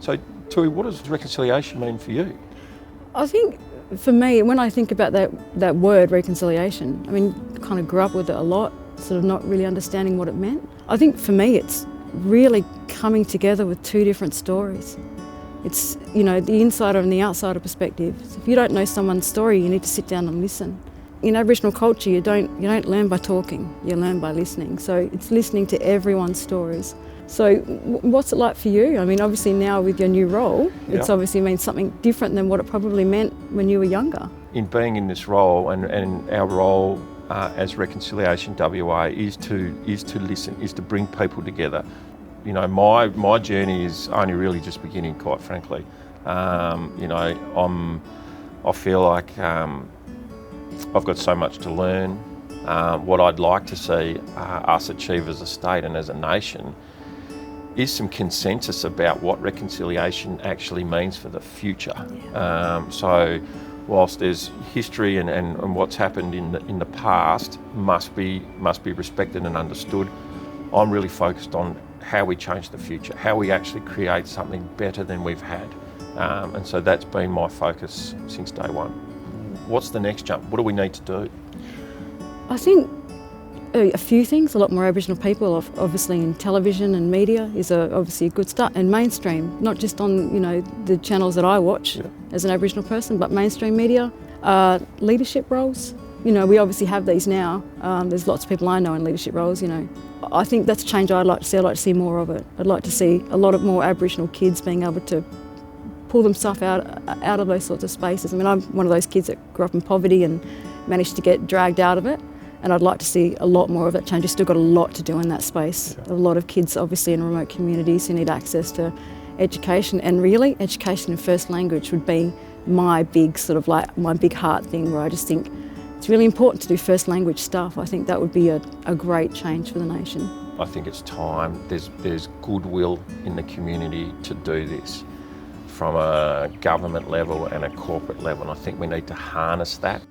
So, Tui, what does reconciliation mean for you? I think for me, when I think about that word reconciliation, I mean, I kind of grew up with it a lot, sort of not really understanding what it meant. I think for me it's really coming together with two different stories. It's, you know, the insider and the outsider perspective. So if you don't know someone's story, you need to sit down and listen. In Aboriginal culture, you don't learn by talking, you learn by listening. So it's listening to everyone's stories. So what's it like for you? I mean, obviously now with your new role, it's obviously means something different than what it probably meant when you were younger. In being in this role, and our role as Reconciliation WA is to listen, is to bring people together. You know, my journey is only really just beginning, quite frankly. You know, I feel like I've got so much to learn. What I'd like to see us achieve as a state and as a nation is some consensus about what reconciliation actually means for the future. So whilst there's history and what's happened in the past must be respected and understood, I'm really focused on how we change the future, how we actually create something better than we've had. And so that's been my focus since day one. What's the next jump? What do we need to do? I think a few things. A lot more Aboriginal people, obviously in television and media, is obviously a good start. And mainstream, not just on, you know, the channels that I watch as an Aboriginal person, but mainstream media, leadership roles. You know, we obviously have these now. There's lots of people I know in leadership roles. You know, I think that's a change I'd like to see. I'd like to see more of it. I'd like to see a lot of more Aboriginal kids being able to pull themselves out of those sorts of spaces. I mean, I'm one of those kids that grew up in poverty and managed to get dragged out of it. And I'd like to see a lot more of that change. We've still got a lot to do in that space. A lot of kids obviously in remote communities who need access to education, and really education in first language would be my big sort of like my big heart thing, where I just think it's really important to do first language stuff. I think that would be a great change for the nation. I think it's time. There's goodwill in the community to do this from a government level and a corporate level, and I think we need to harness that.